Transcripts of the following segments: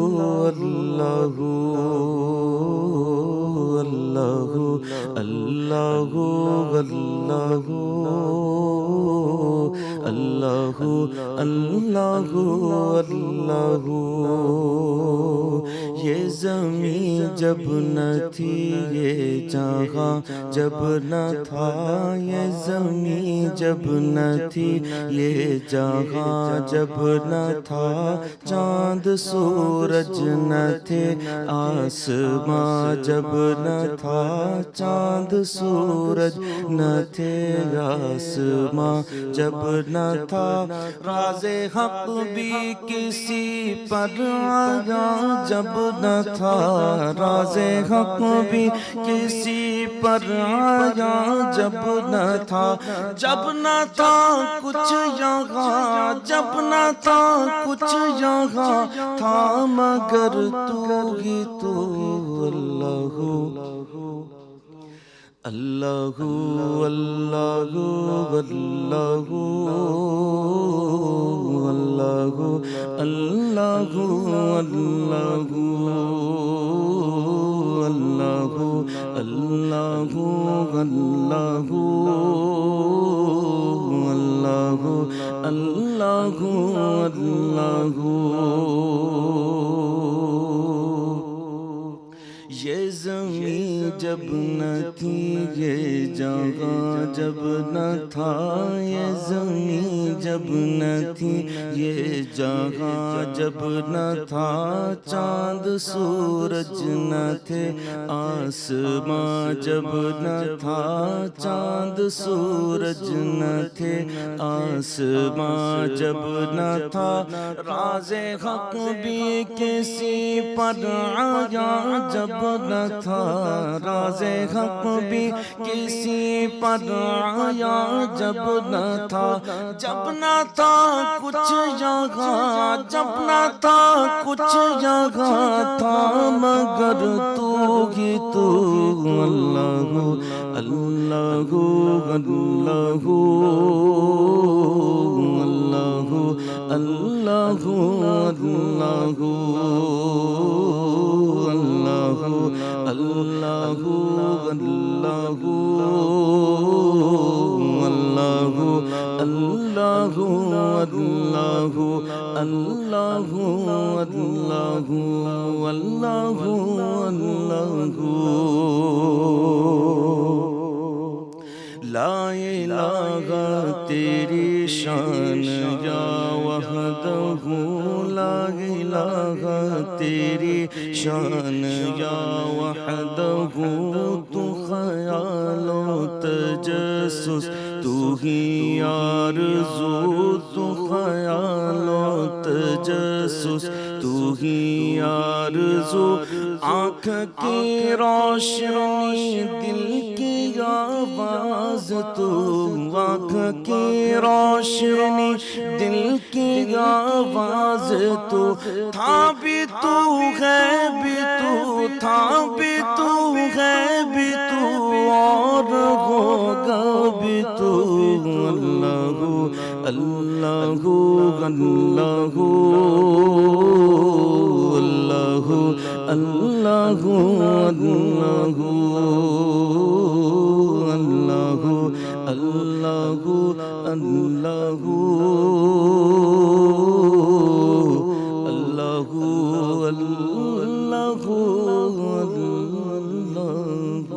اللہ اللہ، یہ زمین جب نہ تھی یہ جہاں جب نہ تھا، یہ زمین جب نہ تھی یہ جہاں جب نہ تھا، چاند سورج نہ تھے آسماں جب نہ تھا، چاند سورج نہ تھے آسماں جب نہ تھا، راز حق بھی کسی پر آیا جب نہ تھا، راز حق بھی کسی پر آیا جب نہ تھا، جب نہ تھا کچھ یہاں جب نہ تھا کچھ یہاں تھا، مگر تو ہی تو اللہ اللہ اللہ اللہ اللہ اللہ اللہ اللہ اللہ اللہ اللہ اللہ۔ یہ زمین جب نہ تھی یہ جہاں جب نہ تھا، یہ زمین جب نہ تھی یہ جہاں جب نہ تھا، چاند سورج نہ تھے آسماں جب نہ تھا، چاند سورج نہ تھے آسماں جب نہ تھا، راز حق بھی کسی پر آیا جب نہ تھا، راز حق بھی کسی پر آیا جب نہ تھا، جب نہ تھا کچھ یہاں جب نہ تھا کچھ یہاں تھا، مگر تو ہی تو اللہ اللہ اللہ اللہ اللہ اللہ اللہ اللہ لا الہ تیری شان یا وحدہ، لا الہ تیری شان یا وحدہ، تو خیال و تجسس تو ہی آرزو، تو خیال و تجسس تو ہی آرزو، آنکھ کی روشنی دل کی آواز تو، آنکھ کی روشنی دل کی آواز تو، تھا بھی تو ہے بھی تو، تھا بھی تو ہے بھی تو، اور ہوگا بھی تو، اللہ اللہ اللہ اللہ اللہ اللہ اللہ اللہ اللہ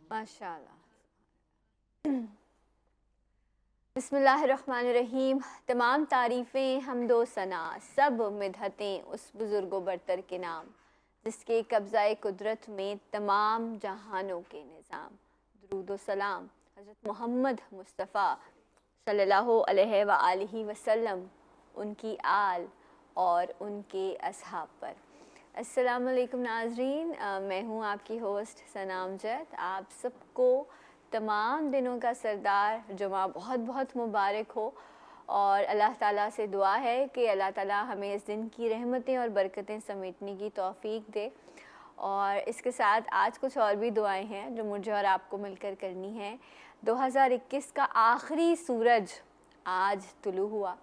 ماشاء اللہ۔ بسم اللہ الرحمن الرحیم۔ تمام تعریفیں حمد و ثنا سب مدحتیں اس بزرگ و برتر کے نام، جس کے قبضہ قدرت میں تمام جہانوں کے نظام۔ درود و سلام حضرت محمد مصطفیٰ صلی اللہ علیہ وآلہ وسلم، ان کی آل اور ان کے اصحاب پر۔ السلام علیکم ناظرین، میں ہوں آپ کی ہوسٹ ثنا امجد۔ آپ سب کو تمام دنوں کا سردار جمعہ بہت بہت مبارک ہو، اور اللہ تعالیٰ سے دعا ہے کہ اللہ تعالیٰ ہمیں اس دن کی رحمتیں اور برکتیں سمیٹنے کی توفیق دے۔ اور اس کے ساتھ آج کچھ اور بھی دعائیں ہیں جو مجھے اور آپ کو مل کر کرنی ہیں۔ 2021 کا آخری سورج آج طلوع ہوا.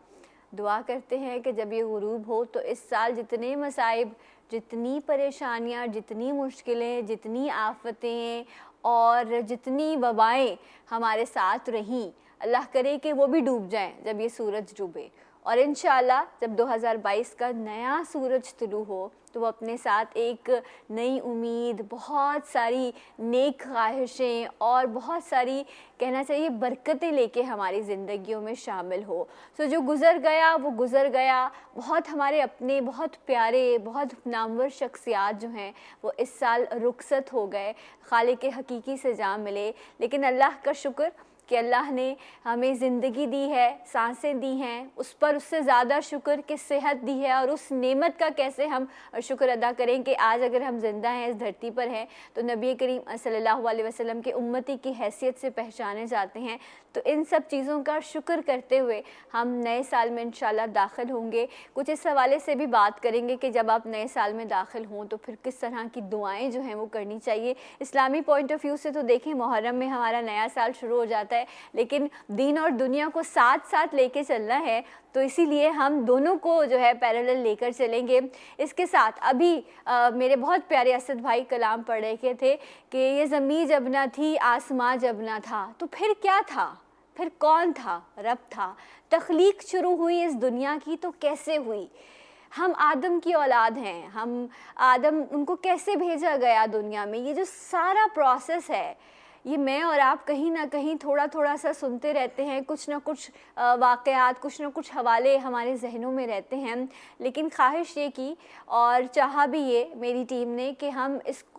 دعا کرتے ہیں کہ جب یہ غروب ہو تو اس سال جتنے مصائب، جتنی پریشانیاں، جتنی مشکلیں، جتنی آفتیں اور جتنی وبائیں ہمارے ساتھ رہیں، اللہ کرے کہ وہ بھی ڈوب جائیں جب یہ سورج ڈوبے. اور انشاءاللہ جب 2022 کا نیا سورج طلوع ہو تو وہ اپنے ساتھ ایک نئی امید، بہت ساری نیک خواہشیں اور بہت ساری کہنا چاہیے برکتیں لے کے ہماری زندگیوں میں شامل ہو. سو جو گزر گیا وہ گزر گیا. بہت ہمارے اپنے بہت پیارے، بہت نامور شخصیات جو ہیں وہ اس سال رخصت ہو گئے، خالق حقیقی سے جا ملے. لیکن اللہ کا شکر کہ اللہ نے ہمیں زندگی دی ہے، سانسیں دی ہیں، اس سے زیادہ شکر کہ صحت دی ہے. اور اس نعمت کا کیسے ہم شکر ادا کریں کہ آج اگر ہم زندہ ہیں، اس دھرتی پر ہیں، تو نبی کریم صلی اللہ علیہ وسلم کے امتی کی حیثیت سے پہچانے جاتے ہیں. تو ان سب چیزوں کا شکر کرتے ہوئے ہم نئے سال میں انشاءاللہ داخل ہوں گے. کچھ اس حوالے سے بھی بات کریں گے کہ جب آپ نئے سال میں داخل ہوں تو پھر کس طرح کی دعائیں جو ہیں وہ کرنی چاہیے. اسلامی پوائنٹ آف ویو سے تو دیکھیں محرم میں ہمارا نیا سال شروع ہو جاتا ہے، لیکن دین اور دنیا کو ساتھ ساتھ لے کے چلنا ہے، تو اسی لیے ہم دونوں کو جو ہے پیرالل لے کر چلیں گے. اس کے ساتھ ابھی میرے بہت پیارے اسد بھائی کلام پڑھ رہے تھے کہ یہ زمین جب نہ تھی، آسماں جب نہ تھا، تو پھر کیا تھا؟ پھر کون تھا؟ رب تھا. تخلیق شروع ہوئی اس دنیا کی تو کیسے ہوئی؟ ہم آدم کی اولاد ہیں، ہم آدم، ان کو کیسے بھیجا گیا دنیا میں؟ یہ جو سارا پروسیس ہے، یہ میں اور آپ کہیں نہ کہیں تھوڑا تھوڑا سا سنتے رہتے ہیں، کچھ نہ کچھ واقعات، کچھ نہ کچھ حوالے ہمارے ذہنوں میں رہتے ہیں. لیکن خواہش یہ کی اور چاہا بھی یہ میری ٹیم نے کہ ہم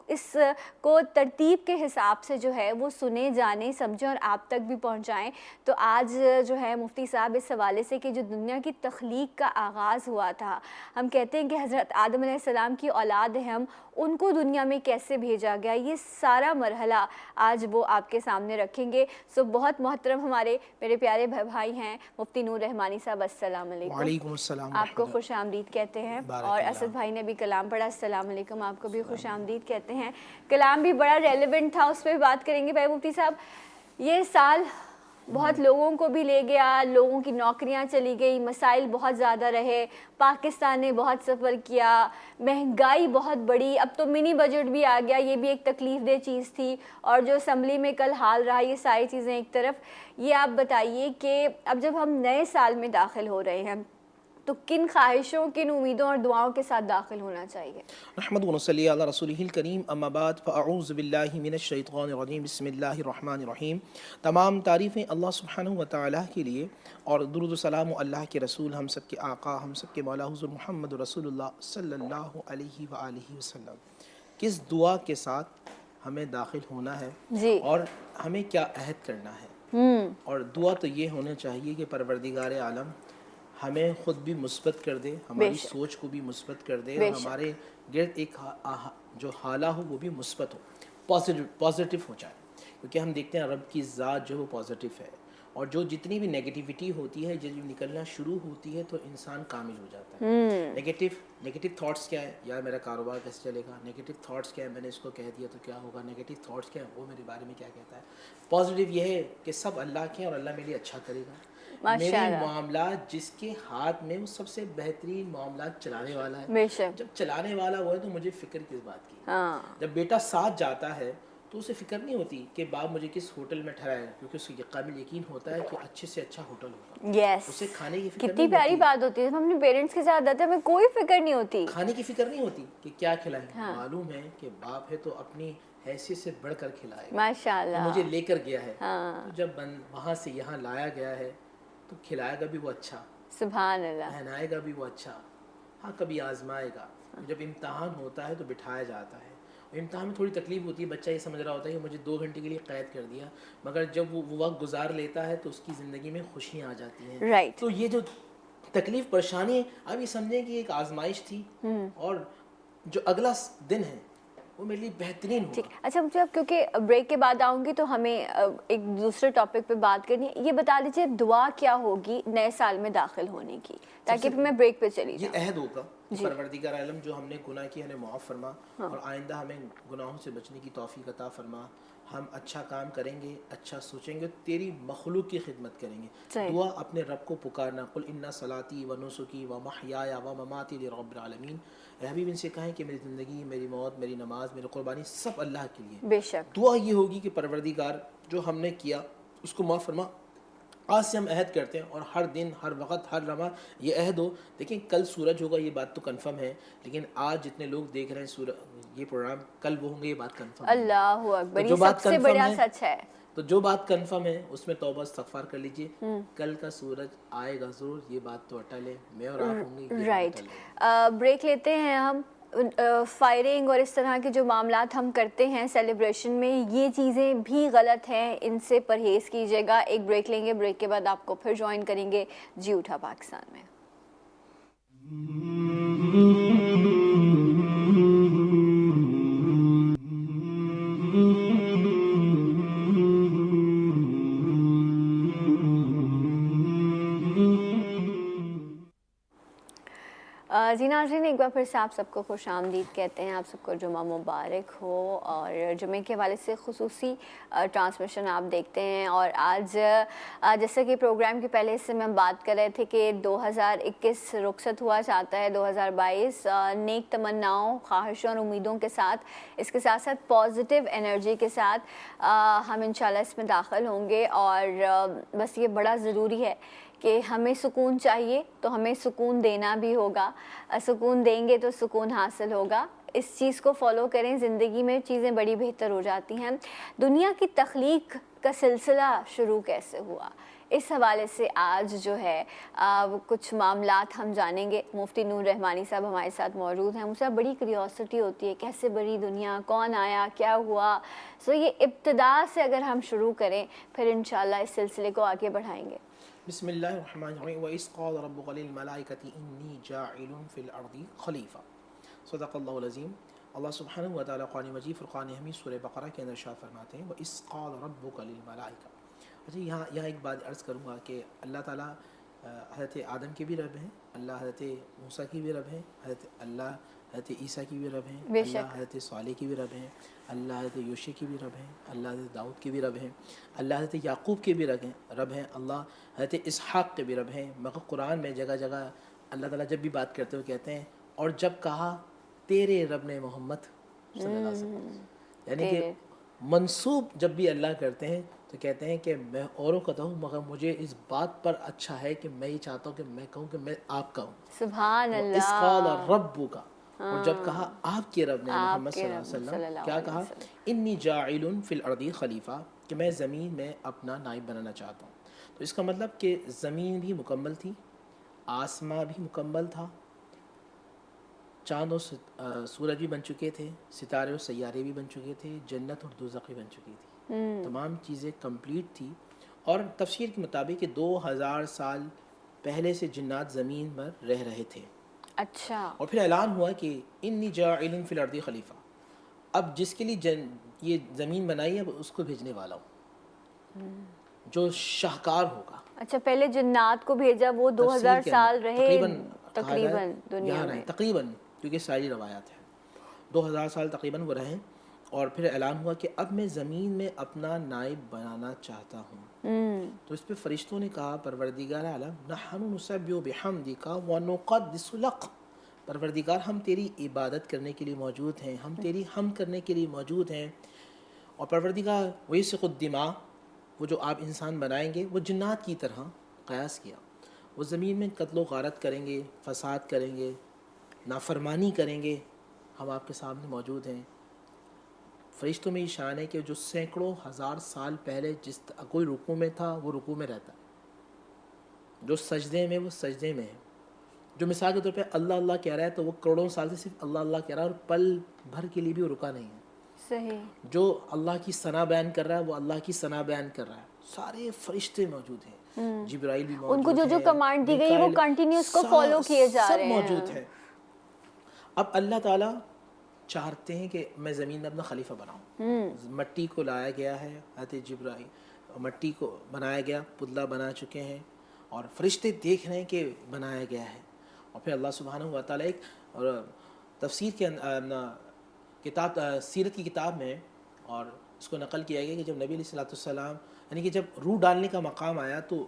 اس کو ترتیب کے حساب سے جو ہے وہ سنیں، جانیں، سمجھیں اور آپ تک بھی پہنچائیں. تو آج جو ہے مفتی صاحب اس حوالے سے کہ جو دنیا کی تخلیق کا آغاز ہوا تھا، ہم کہتے ہیں کہ حضرت آدم علیہ السلام کی اولاد ہیں ہم، ان کو دنیا میں کیسے بھیجا گیا، یہ سارا مرحلہ آج وہ آپ کے سامنے رکھیں گے. سو بہت محترم ہمارے میرے پیارے بھائی ہیں مفتی نور رحمانی صاحب، السلام علیکم. وعلیکم السلام. آپ کو خوش آمدید کہتے ہیں. اور اسد بھائی نے بھی کلام پڑھا، السلام علیکم، آپ کو بھی خوش آمدید کہتے ہیں. کلام بھی بڑا ریلیونٹ تھا، اس پہ بھی بات کریں گے. بھائی مفتی صاحب، یہ سال بہت لوگوں کو بھی لے گیا، لوگوں کی نوکریاں چلی گئی، مسائل بہت زیادہ رہے، پاکستان نے بہت سفر کیا، مہنگائی بہت بڑی، اب تو منی بجٹ بھی آ گیا، یہ بھی ایک تکلیف دہ چیز تھی. اور جو اسمبلی میں کل حال رہا، یہ ساری چیزیں ایک طرف. یہ آپ بتائیے کہ اب جب ہم نئے سال میں داخل ہو رہے ہیں تو کن خواہشوں، کن امیدوں اور دعاؤں کے ساتھ داخل ہونا چاہیے؟ نحمد و نصلی علی رسولہ الکریم، اما بعد فاعوذ باللہ من الشیطان الرجیم، بسم اللہ الرحمن الرحیم. تمام تعریفیں اللہ سبحانہ و تعالیٰ کے لیے، اور درود و سلام اللہ کے رسول، ہم سب کے آقا، ہم سب کے مولا حضور محمد رسول اللہ صلی اللہ علیہ وآلہ وسلم. کس دعا کے ساتھ ہمیں داخل ہونا ہے جی، اور ہمیں کیا عہد کرنا ہے. اور دعا تو یہ ہونا چاہیے کہ پروردگار عالم ہمیں خود بھی مثبت کر دے، ہماری سوچ کو بھی مثبت کر دے، اور ہمارے گرد ایک جو حالہ ہو وہ بھی مثبت ہو، پازیٹیو ہو جائے. کیونکہ ہم دیکھتے ہیں رب کی ذات جو وہ پازیٹیو ہے، اور جو جتنی بھی نیگیٹیوٹی ہوتی ہے جب نکلنا شروع ہوتی ہے تو انسان کامل ہو جاتا ہے. نیگیٹیو تھاٹس کیا ہے؟ یار میرا کاروبار کیسے چلے گا. نیگیٹیو تھاٹس کیا ہے؟ میں نے اس کو کہہ دیا تو کیا ہوگا. نیگیٹیو تھاٹس کیا ہے؟ وہ میرے بارے میں کیا کہتا ہے. پازیٹیو یہ ہے کہ سب اللہ کے ہیں اور اللہ میرے لیے اچھا کرے گا. میرے معاملات جس کے ہاتھ میں، وہ سب سے بہترین معاملات چلانے والا ہے. جب چلانے والا وہ ہے تو مجھے فکر کس بات کی. جب بیٹا ساتھ جاتا ہے تو اسے فکر نہیں ہوتی کہ باپ مجھے کس ہوٹل میں ٹھہرائے، کیونکہ اس کو قابل یقین ہوتا ہے کہ اچھے سے اچھا ہوٹل ہوگا. یس، اسے کھانے کی فکر کتنی پیاری بات ہوتی ہے. ہم اپنے پیرنٹس کے ساتھ جاتے ہیں، ہمیں کوئی فکر نہیں ہوتی، کھانے کی فکر نہیں ہوتی کہ کیا کھلائیں. معلوم ہے کہ باپ ہے تو اپنی حیثیت سے بڑھ کر کھلائے گا. ماشاءاللہ مجھے لے کر گیا ہے، تو جب وہاں سے یہاں لایا گیا ہے تو کھلائے گا بھی وہ اچھا، سبحان اللہ، پہنائے گا بھی وہ اچھا. ہاں کبھی آزمائے گا. جب امتحان ہوتا ہے تو بٹھایا جاتا ہے. امتحان میں تھوڑی تکلیف ہوتی ہے، بچہ یہ سمجھ رہا ہوتا ہے کہ مجھے 2 گھنٹے کے لیے قید کر دیا، مگر جب وہ وقت گزار لیتا ہے تو اس کی زندگی میں خوشیاں آ جاتی ہیں. تو یہ جو تکلیف پریشانی، اب یہ سمجھیں کہ ایک آزمائش تھی، اور جو اگلا دن ہے وہ میرے لیے بہترین ہوگا. اچھا مجھے اب کیونکہ بریک کے بعد آؤں گی تو ہمیں ایک دوسرے ٹاپک پہ بات کرنی ہے. یہ بتا دیجیے دعا کیا ہوگی نئے سال میں داخل ہونے کی، تاکہ پھر میں بریک پہ چلی جاؤں. یہ عہد ہوگا کہ پروردگار عالم جو ہم نے گناہ کیا ہمیں معاف فرما، اور آئندہ ہمیں گناہوں سے بچنے کی توفیق عطا فرما. ہم اچھا کام کریں گے، اچھا سوچیں گے، تیری مخلوق کی خدمت کریں گے. دعا اپنے رب کو پکارنا، قل ان صلاتی و نسکی و محیایا و مماتی لرب العالمین. اے حبیب ان سے کہیں کہ میری زندگی، میری موت، میری نماز، میری قربانی سب اللہ کے لیے. بے شک دعا یہ ہوگی کہ پروردگار جو ہم نے کیا اس کو معاف فرما. آج سے ہم عہد کرتے ہیں اور ہر دن، ہر وقت، ہر لمحہ یہ عہد ہو. دیکھیں کل سورج ہوگا، یہ بات تو کنفرم ہے، لیکن آج جتنے لوگ دیکھ رہے ہیں یہ پروگرام، کل وہ ہوں گے، یہ بات کنفرم ہے. اللہ اکبر، یہ سب سے بڑا سچ ہے. تو جو بات کنفرم ہے اس میں توبہ استغفار کر لیجئے. کل کا سورج آئے گا ضرور، یہ بات تو اٹل ہے. میں اور آپ ہوں گے، رائٹ. بریک لیتے ہیں ہم. فائرنگ اور اس طرح کے جو معاملات ہم کرتے ہیں سیلیبریشن میں، یہ چیزیں بھی غلط ہیں، ان سے پرہیز کیجیے گا. ایک بریک لیں گے، بریک کے بعد آپ کو پھر جوائن کریں گے جی اٹھا پاکستان میں. جی ناظرین، ایک بار پھر سے آپ سب کو خوش آمدید کہتے ہیں. آپ سب کو جمعہ مبارک ہو. اور جمعے کے حوالے سے خصوصی ٹرانسمیشن آپ دیکھتے ہیں. اور آج جیسا کہ پروگرام کے پہلے سے میں بات کر رہے تھے کہ 2021 رخصت ہوا چاہتا ہے 2022 نیک تمناؤں، خواہشوں اور امیدوں کے ساتھ، اس کے ساتھ ساتھ پازیٹیو انرجی کے ساتھ ہم انشاءاللہ اس میں داخل ہوں گے. اور بس یہ بڑا ضروری ہے کہ ہمیں سکون چاہیے تو ہمیں سکون دینا بھی ہوگا. سکون دیں گے تو سکون حاصل ہوگا. اس چیز کو فالو کریں، زندگی میں چیزیں بڑی بہتر ہو جاتی ہیں. دنیا کی تخلیق کا سلسلہ شروع کیسے ہوا، اس حوالے سے آج جو ہے کچھ معاملات ہم جانیں گے. مفتی نور رحمانی صاحب ہمارے ساتھ موجود ہیں. مجھے بڑی کیوریوسٹی ہوتی ہے کیسے بڑی دنیا، کون آیا، کیا ہوا. یہ ابتدا سے اگر ہم شروع کریں پھر انشاءاللہ اس سلسلے کو آگے بڑھائیں گے. بسم اللہ الرحمن الرحیم. وَإِذْ قَالَ رَبُّكَ لِلْمَلَائِكَةِ إِنِّي جَاعِلٌ فِي الْأَرْضِ خَلِيفَةً. صدق اللہ العظیم. اللہ سبحانہ و تعالیٰ قرآن مجید فرقان حمید سورہ بقرہ کے اندر ارشاد فرماتے ہیں وَإِذْ قَالَ رَبُّكَ لِلْمَلَائِكَةِ. اچھا یہاں ایک بات عرض کروں گا کہ اللہ تعالیٰ حضرت آدم کے بھی رب ہیں، اللہ حضرت موسیٰ کی بھی رب ہیں، حضرت عیسیٰ کی بھی رب ہیں، اللہ حضرت صالح کی بھی رب ہیں، اللہ حضرت یوشع کی بھی رب ہیں، اللہ حضرت داؤد کی بھی رب ہیں، اللہ حضرت یعقوب کے بھی رب ہیں، اللہ حضرت اسحاق کے بھی رب ہیں. مگر قرآن میں جگہ جگہ اللہ تعالیٰ جب بھی بات کرتے ہوئے کہتے ہیں اور جب کہا تیرے رب نے محمد صلی اللہ علیہ وسلم، یعنی کہ منسوب جب بھی اللہ کرتے ہیں تو کہتے ہیں کہ میں اوروں کا ہوں مگر مجھے اس بات پر اچھا ہے کہ میں یہ چاہتا ہوں کہ میں کہوں کہ میں آپ کا ہوں. سبحان اللہ. اس قال ربک، اور جب کہا آپ کے رب نے محمد صلی اللہ علیہ وسلم، کیا کہا؟ انی جاعل فی الارض خلیفہ، کہ میں زمین میں اپنا نائب بنانا چاہتا ہوں. تو اس کا مطلب کہ زمین بھی مکمل تھی، آسمان بھی مکمل تھا، چاند اور سورج بھی بن چکے تھے، ستارے اور سیارے بھی بن چکے تھے، جنت اور دوزخ بھی بن چکی تھی. تمام چیزیں کمپلیٹ تھی. اور تفسیر کے مطابق کہ 2000 سال پہلے سے جنات زمین پر رہ رہے تھے. اچھا. اور پھر اعلان ہوا کہ انی جاعل فی الارض خلیفہ، اب جس کے لیے یہ زمین بنائی ہے اس کو بھیجنے والا ہوں جو شاہکار ہوگا. اچھا، پہلے جنات کو بھیجا، وہ 2000 سال رہے تقریباً دنیا میں، تقریباً، کیونکہ ساری روایات ہیں 2000 سال تقریباً وہ رہیں. اور پھر اعلان ہوا کہ اب میں زمین میں اپنا نائب بنانا چاہتا ہوں. تو اس پہ فرشتوں نے کہا پروردگار عالم نحن نسبح بحمدک ونقدس لک، پروردگار ہم تیری عبادت کرنے کے لیے موجود ہیں، ہم تیری حمد کرنے کے لیے موجود ہیں. اور پروردگار ویسق الدماء، وہ جو آپ انسان بنائیں گے وہ جنات کی طرح قیاس کیا، وہ زمین میں قتل و غارت کریں گے، فساد کریں گے، نافرمانی کریں گے. ہم آپ کے سامنے موجود ہیں. فرشتوں میں یہ شان ہے کہ جو سینکڑوں ہزار سال پہلے جس کوئی رکوع میں تھا وہ رکوع میں رہتا ہے، جو سجدے میں وہ سجدے میں ہے، جو مثال کے طور پہ اللہ اللہ کہہ رہا ہے تو وہ کروڑوں سال سے صرف اللہ اللہ کہہ رہا ہے اور پل بھر کے لیے بھی وہ رکا نہیں ہے. صحیح. جو اللہ کی ثنا بیان کر رہا ہے وہ اللہ کی ثنا بیان کر رہا ہے. سارے فرشتے موجود ہیں، جبرائیل بھی موجود ہیں، ان کو جو کمانڈ دی گئی وہ کنٹینیوس کو فالو کیے جا رہے ہیں، سب موجود ہیں. اب اللہ تعالیٰ چاہتے ہیں کہ میں زمین میں اپنا خلیفہ بناؤں. مٹی کو لایا گیا ہے، حضرت جبرائیل مٹی کو بنایا گیا، پتلا بنا چکے ہیں اور فرشتے دیکھ رہے ہیں کہ بنایا گیا ہے. اور پھر اللہ سبحانہ و تعالیٰ ایک تفسیر کے کتاب سیرت کی کتاب میں اور اس کو نقل کیا گیا کہ جب نبی علیہ الصلوۃ والسلام یعنی کہ جب روح ڈالنے کا مقام آیا تو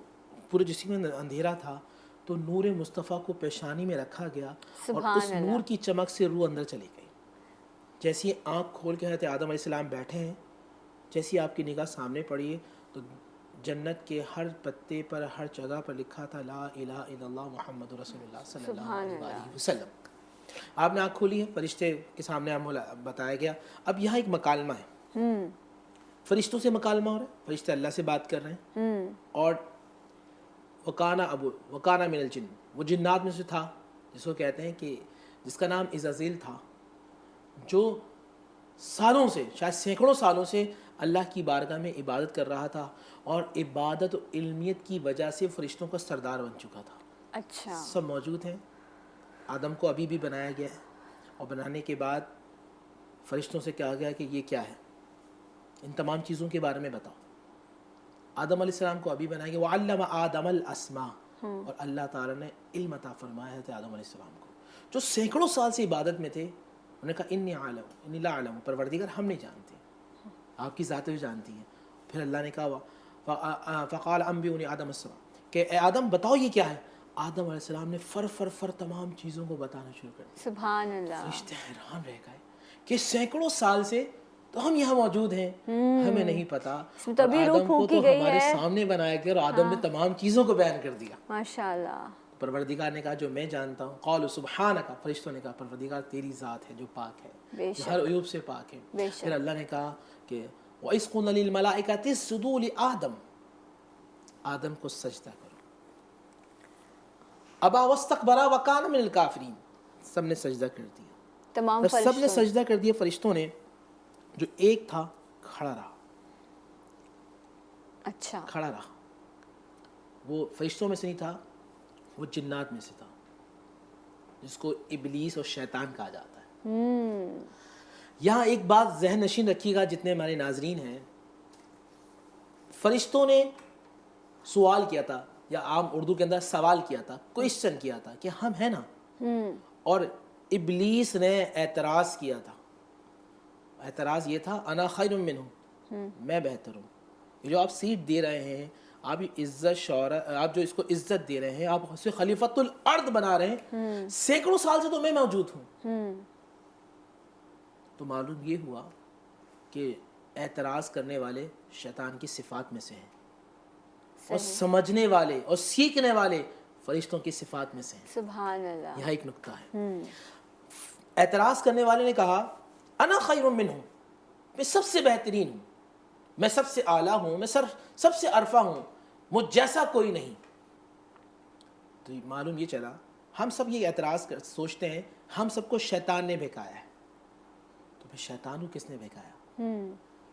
پورے جسم میں اندھیرا تھا تو نور مصطفیٰ کو پیشانی میں رکھا گیا اور اس نور کی چمک سے روح اندر چلی گئی. جیسی آنکھ کھول کے حضرت آدم علیہ السلام بیٹھے ہیں, جیسی آپ کی نگاہ سامنے پڑی ہے تو جنت کے ہر پتے پر ہر جگہ پر لکھا تھا لا الہ الا اللہ محمد رسول اللہ صلی اللہ علیہ وسلم. آپ نے آنکھ کھولی ہے, فرشتے کے سامنے ہم بتایا گیا. اب یہاں ایک مکالمہ ہے, فرشتوں سے مکالمہ ہو رہا ہے, فرشتے اللہ سے بات کر رہے ہیں. اور وکانا من الجن, وہ جنات میں سے تھا جس کو کہتے ہیں کہ جس کا نام عزازیل تھا, جو سالوں سے شاید سینکڑوں سالوں سے اللہ کی بارگاہ میں عبادت کر رہا تھا اور عبادت و علمیت کی وجہ سے فرشتوں کا سردار بن چکا تھا. اچھا, سب موجود ہیں. آدم کو ابھی بھی بنایا گیا ہے اور بنانے کے بعد فرشتوں سے کہا گیا کہ یہ کیا ہے, ان تمام چیزوں کے بارے میں بتاؤ. آدم علیہ السلام کو ابھی بنایا گیا وعلم آدم الاسماء, اور اللہ تعالیٰ نے علم عطا فرمایا ہے آدم علیہ السلام کو جو سینکڑوں سال سے عبادت میں تھے. انہوں نے کہا انی عالم انی لا عالم, پروردگار ہم نہیں جانتے, آپ کی ذات بھی جانتی ہے. پھر اللہ نے کہا فقال انبئونی آدم السماء, کہ اے آدم بتاؤ یہ کیا ہے. آدم علیہ السلام نے فر تمام چیزوں کو بتانا شروع کر دیا. سبحان اللہ. فرشتے حیران رہ گئے کہ سینکڑوں سال سے تو ہم یہاں موجود ہیں, ہمیں نہیں پتا. آدم کو تو ہمارے سامنے بنایا گیا اور آدم نے تمام چیزوں کو بیان کر دیا. ماشاءاللہ. پروردگار نے کہا جو میں جانتا ہوں, قالوا سبحانک, فرشتوں نے کہا پروردگار تیری ذات ہے جو پاک ہے, جو ہر عیوب سے پاک ہے. پھر اللہ نے کہا کہ وَإِذْ قُلْنَا لِلْمَلَائِكَةِ اسْجُدُوا لِآدَمَ, آدم کو سجدہ کرو. ابا واستکبر وکان من الکافرین, سب نے سجدہ کر دیا. تمام سب نے سجدہ کر دیا. فرشتوں نے, جو ایک تھا کھڑا رہا. اچھا, کھڑا رہا. وہ فرشتوں میں سے نہیں تھا, وہ جنات میں سے تھا, جس کو ابلیس اور شیطان کہا جاتا ہے. یہاں ایک بات ذہن نشین رکھیے گا جتنے ہمارے ناظرین ہیں, فرشتوں نے سوال کیا تھا, یا عام اردو کے اندر سوال کیا تھا, کوئسچن کیا تھا کہ ہم ہیں نا, اور ابلیس نے اعتراض کیا تھا. اعتراض یہ تھا انا خیر منہ, میں بہتر ہوں. یہ جو آپ سیٹ دے رہے ہیں, آپ عزت شہرت, آپ جو اس کو عزت دے رہے ہیں, آپ اسے خلیفۃ الارض بنا رہے ہیں, سینکڑوں سال سے تو میں موجود ہوں. تو معلوم یہ ہوا کہ اعتراض کرنے والے شیطان کی صفات میں سے ہیں, اور سمجھنے والے اور سیکھنے والے فرشتوں کی صفات میں سے ہیں. سبحان اللہ. یہاں ایک نکتہ ہے. اعتراض کرنے والے نے کہا انا خیر منہ, میں سب سے بہترین ہوں, میں سب سے اعلیٰ ہوں, میں سب سے عرفہ ہوں, مجھ جیسا کوئی نہیں. تو معلوم یہ چلا, ہم سب یہ اعتراض سوچتے ہیں ہم سب کو شیطان نے بہکایا ہے. تو پھر شیطان کو کس نے بہکایا؟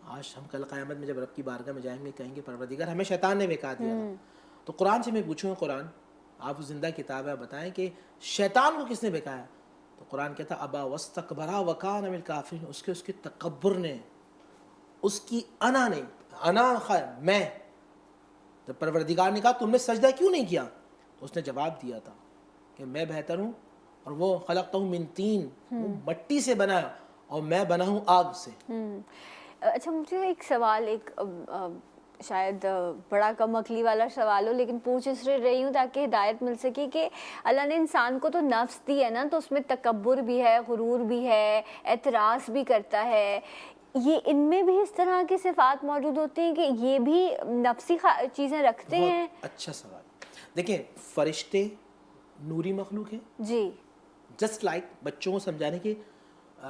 آج ہم کل قیامت میں جب رب کی بارگاہ میں جائیں گے کہیں گے پروردگار ہمیں شیطان نے بہکا دیا تھا. تو قرآن سے میں پوچھوں, قرآن آپ زندہ کتاب ہے, بتائیں کہ شیطان کو کس نے بہکایا؟ تو قرآن کہتا ابا واستکبر وکان من الکافرین, اس کے تکبر نے, اس کی انا نے, انا خیر میں. جب پروردگار نے کہا تم نے سجدہ کیوں نہیں کیا, تو اس نے جواب دیا تھا کہ میں بہتر ہوں, اور وہ خلقتہ من طین, وہ مٹی سے بنا اور میں بنا ہوں آگ سے. اچھا, مجھے ایک سوال, ایک شاید بڑا کم عقلی والا سوال ہو, لیکن پوچھ اس لیے رہی ہوں تاکہ ہدایت مل سکے کہ اللہ نے انسان کو تو نفس دی ہے نا, تو اس میں تکبر بھی ہے, غرور بھی ہے, اعتراض بھی کرتا ہے. یہ ان میں بھی اس طرح کی صفات موجود ہوتی ہیں کہ یہ بھی نفسی چیزیں رکھتے ہیں؟ اچھا سوال. دیکھیں فرشتے نوری مخلوق ہیں جی, جسٹ لائک بچوں کو سمجھانے کے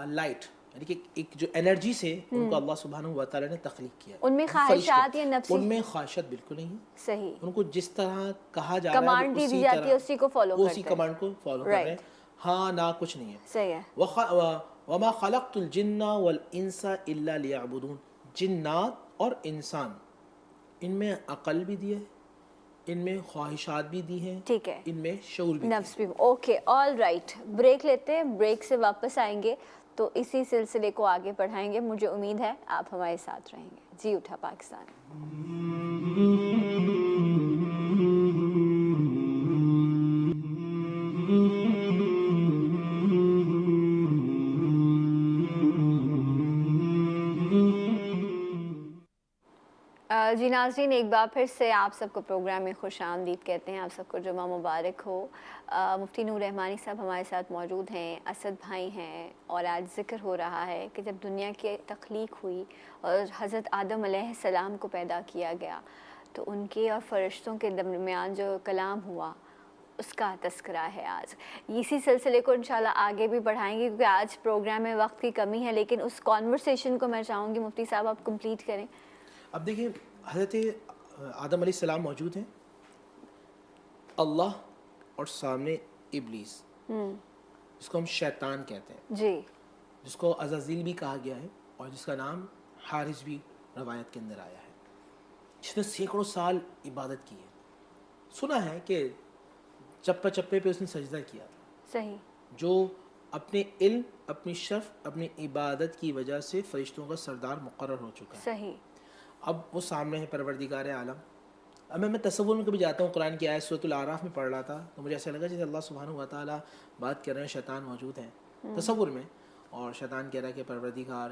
لائٹ, یعنی کہ ایک جو انرجی سے ان کو اللہ سبحانہ و تعالیٰ نے تخلیق کیا. ان میں خواہشات یا نفسی, ان میں خواہشات بالکل نہیں ہیں. صحیح, ان کو جس طرح کہا جا رہا ہے کمانڈ دی جاتی ہے اسی کو فالو کرتے ہیں, اسی کمانڈ کو فالو کر رہے ہیں. ہاں نہ کچھ نہیں ہے. صحیح ہے. وما خلقت الجن والانس الا ليعبدون, جنات اور انسان ان میں عقل بھی دی ہے, ان میں خواہشات بھی دی ہیں, ٹھیک ہے, ان میں شعور بھی, نفس بھی. اوکے, آل رائٹ, بریک لیتے ہیں, بریک سے واپس آئیں گے تو اسی سلسلے کو آگے پڑھائیں گے. مجھے امید ہے آپ ہمارے ساتھ رہیں گے. جی اٹھا پاکستان. جی ناظرین، ایک بار پھر سے آپ سب کو پروگرام میں خوش آمدید کہتے ہیں. آپ سب کو جمعہ مبارک ہو. مفتی نور رحمانی صاحب ہمارے ساتھ موجود ہیں، اسد بھائی ہیں، اور آج ذکر ہو رہا ہے کہ جب دنیا کی تخلیق ہوئی اور حضرت آدم علیہ السلام کو پیدا کیا گیا تو ان کے اور فرشتوں کے درمیان جو کلام ہوا اس کا تذکرہ ہے آج. اسی سلسلے کو انشاءاللہ آگے بھی بڑھائیں گے کیونکہ آج پروگرام میں وقت کی کمی ہے، لیکن اس کانورسیشن کو میں چاہوں گی مفتی صاحب آپ کمپلیٹ کریں. اب دیکھیں، حضرت آدم علیہ السلام موجود ہیں، اللہ اور سامنے ابلیس جس کو ہم شیطان کہتے ہیں، جی، جس کو عزازیل بھی کہا گیا ہے اور جس کا نام حارث بھی روایت کے اندر آیا ہے، جس نے سینکڑوں سال عبادت کی ہے. سنا ہے کہ چپے چپے پہ اس نے سجدہ کیا تھا، صحیح، جو اپنے علم، اپنی شرف، اپنی عبادت کی وجہ سے فرشتوں کا سردار مقرر ہو چکا ہے. صحیح. اب وہ سامنے ہے پروردگار عالم. اب میں تصور میں کبھی جاتا ہوں، قرآن کی آیت سورۃ الاعراف میں پڑھ رہا تھا تو مجھے ایسا لگا جیسے اللہ سبحانہ و تعالیٰ بات کر رہے ہیں، شیطان موجود ہیں تصور میں، اور شیطان کہہ رہا ہے کہ پروردگار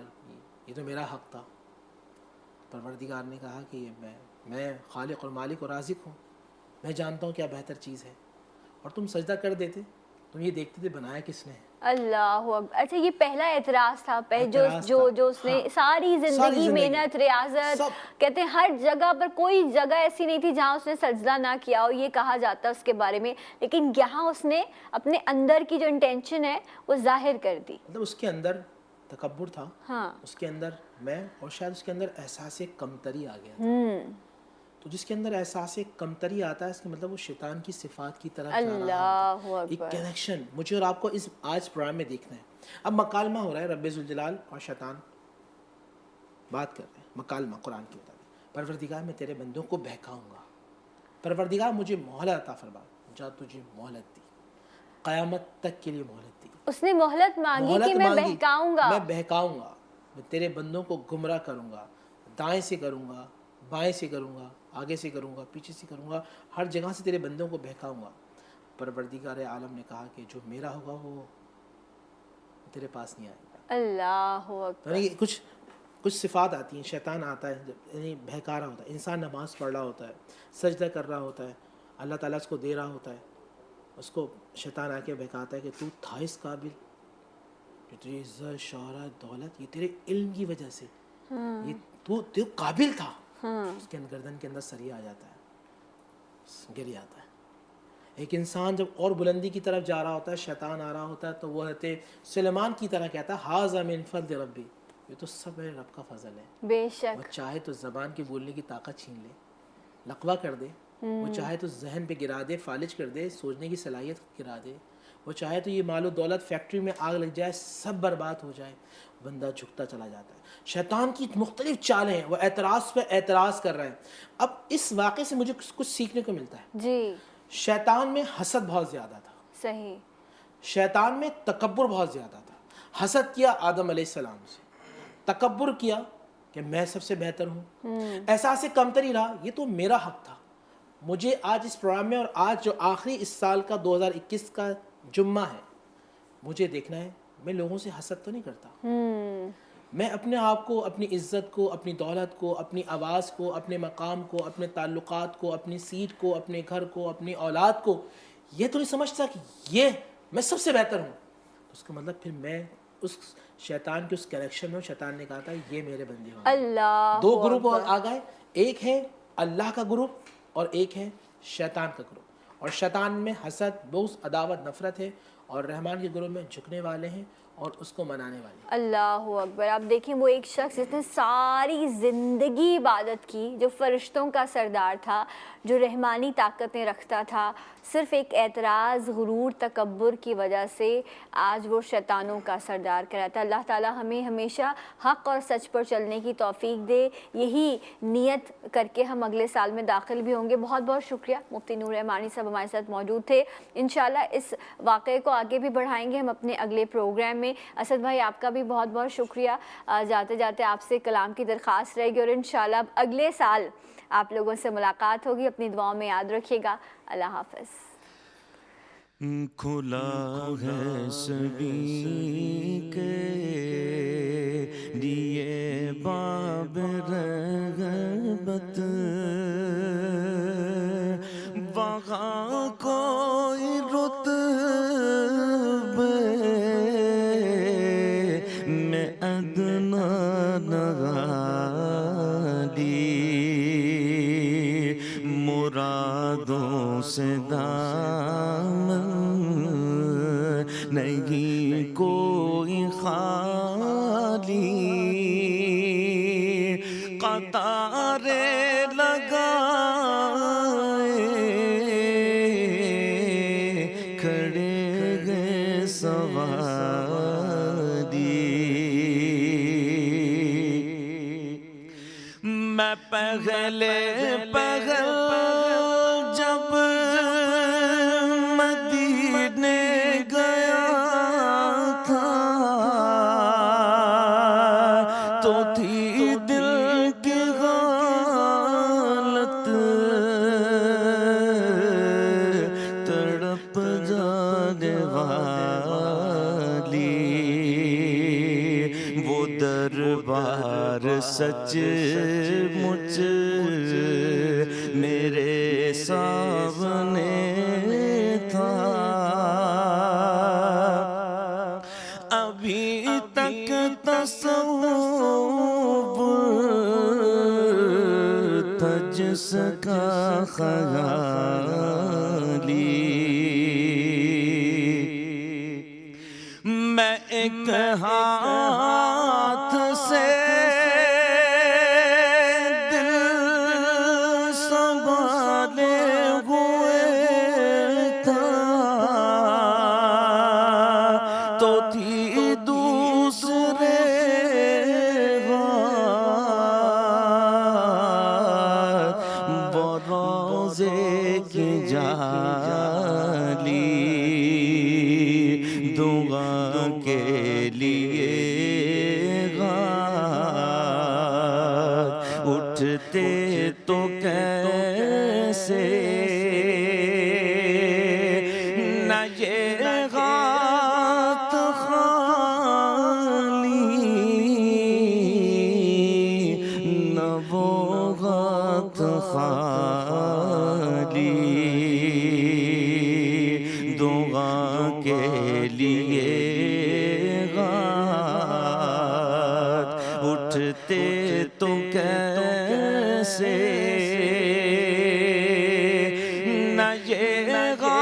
یہ تو میرا حق تھا. پروردگار نے کہا کہ میں خالق اور مالک اور رازق ہوں، میں جانتا ہوں کیا بہتر چیز ہے، اور تم سجدہ کر دیتے، تم یہ دیکھتے تھے بنایا کس نے. اللہ اکبر. اچھا، یہ پہلا اعتراض تھا جو اس نے ساری زندگی محنت، ریاضت، کہتے ہیں ہر جگہ پر کوئی جگہ ایسی نہیں تھی جہاں اس نے سجدہ نہ کیا ہو، یہ کہا جاتا اس کے بارے میں، لیکن یہاں اس نے اپنے اندر کی جو انٹینشن ہے وہ ظاہر کر دی. مطلب اس کے اندر تکبر تھا، ہاں، اس کے اندر میں، اور شاید اس کے اندر احساس کمتری آ گیا تھا. تو جس کے اندر احساس کمتری آتا ہے اس کا مطلب وہ شیطان کی صفات کی طرف جا رہا ہے. ایک کنیکشن مجھے اور آپ کو اس آج پروگرام میں دیکھنا ہے. اب مکالمہ ہو رہا ہے، رب ذوالجلال اور شیطان بات کر رہے ہیں. مکالمہ قرآن کے مطابق، پروردگار میں تیرے بندوں کو بہکاؤں گا، پروردگار مجھے مہلت عطا فرما. جا تجھے مہلت دی، قیامت تک کے لیے مہلت دی. اس نے مہلت مانگی کہ میں بہکاؤں گا، میں بہکاؤں گا، میں تیرے بندوں کو گمراہ کروں گا، دائیں سے کروں گا، بائیں سے کروں گا، آگے سے کروں گا، پیچھے سے کروں گا، ہر جگہ سے تیرے بندوں کو بہکاؤں گا. پروردگار عالم نے کہا کہ جو میرا ہوگا وہ تیرے پاس نہیں آئے گا. اللہ اکبر. یعنی کچھ صفات آتی ہیں. شیطان آتا ہے یعنی بہکا رہا ہوتا ہے، انسان نماز پڑھ رہا ہوتا ہے، سجدہ کر رہا ہوتا ہے، اللہ تعالیٰ اس کو دے رہا ہوتا ہے، اس کو شیطان آ کے بہکاتا ہے کہ تو تھا اس قابل، جو تجھے عزت، شہرت، دولت، یہ تیرے علم کی وجہ سے، یہ تو قابل تھا. اس کے گردن کے اندر سریا آ جاتا ہے، گر جاتا ہے. ایک انسان جب اور بلندی کی طرف جا رہا ہوتا ہے، شیطان آ رہا ہوتا ہے تو وہ حضرت سلیمان کی طرح کہتا ہے ھذا من فضل ربی، یہ تو سب میرے رب کا فضل ہے. بے شک. وہ چاہے تو زبان کے بولنے کی طاقت چھین لے، لقوہ کر دے، وہ چاہے تو ذہن پہ گرا دے، فالج کر دے، سوچنے کی صلاحیت گرا دے، وہ چاہے تو یہ مال و دولت فیکٹری میں آگ لگ جائے، سب برباد ہو جائے، بندہ جھکتا چلا جاتا ہے. شیطان کی مختلف چالیں ہیں، وہ اعتراض پہ اعتراض کر رہے ہیں. اب اس واقعے سے مجھے کچھ سیکھنے کو ملتا ہے. جی، شیطان میں حسد بہت زیادہ تھا، صحیح. شیطان میں تکبر بہت زیادہ تھا. حسد کیا آدم علیہ السلام سے، تکبر کیا کہ میں سب سے بہتر ہوں، احساس کمتری رہا، یہ تو میرا حق تھا. مجھے آج اس پروگرام میں، اور آج جو آخری اس سال کا 2021 کا جمعہ ہے، مجھے دیکھنا ہے میں لوگوں سے حسد تو نہیں کرتا. میں اپنے آپ کو، اپنی عزت کو، اپنی دولت کو، اپنی آواز کو، اپنے مقام کو، اپنے تعلقات کو، اپنی سیٹ کو، اپنے گھر کو، اپنی اولاد کو یہ تو نہیں سمجھتا کہ یہ میں سب سے بہتر ہوں. اس کا مطلب پھر میں اس شیطان کے اس کنیکشن میں، شیطان نے کہا تھا یہ میرے بندے ہوں. اللہ، دو گروپ آ گئے، ایک ہے اللہ کا گروپ اور ایک ہے شیطان کا گروپ. اور شیطان میں حسد، بغض، عداوت، نفرت ہے، اور رحمان کے گروہ میں جھکنے والے ہیں اور اس کو منانے والے. اللہ اکبر. آپ دیکھیں وہ ایک شخص جس نے ساری زندگی عبادت کی، جو فرشتوں کا سردار تھا، جو رحمانی طاقتیں رکھتا تھا، صرف ایک اعتراض، غرور، تکبر کی وجہ سے آج وہ شیطانوں کا سردار کہلاتا ہے. اللہ تعالیٰ ہمیں ہمیشہ حق اور سچ پر چلنے کی توفیق دے. یہی نیت کر کے ہم اگلے سال میں داخل بھی ہوں گے. بہت بہت شکریہ. مفتی نور رحمانی صاحب ہمارے ساتھ موجود تھے. انشاءاللہ اس واقعے کو آگے بھی بڑھائیں گے ہم اپنے اگلے پروگرام میں. اسد بھائی آپ کا بھی بہت بہت شکریہ. جاتے جاتے آپ سے کلام کی درخواست رہے گی، اور انشاءاللہ اگلے سال آپ لوگوں سے ملاقات ہوگی. اپنی دعاؤں میں یاد رکھیے گا. اللہ حافظ. کھلا ہے سبھی کے لیے باب رغبت نہیں کوئی خالی قطارے لگائے کھڑے گئے سواری میں پہلے جب مدینے گیا تھا تو تھی دل کی حالت تڑپ جانے والی وہ دربار سچ مچ میرے سامنے تھا ابھی تک تصور تھا جس کا خیالی میں ایک ہاتھ سے دل سنبھالے ہوئے تھا تو تھی دوسرے ہاتھ روزے کی جالی دعا کے لیے غار اٹھتے تو کیسے نہ یہ غات خالی نہ وہ غات خالی دعا کے لیے غات اٹھتے تو کیسے نہ یہ غات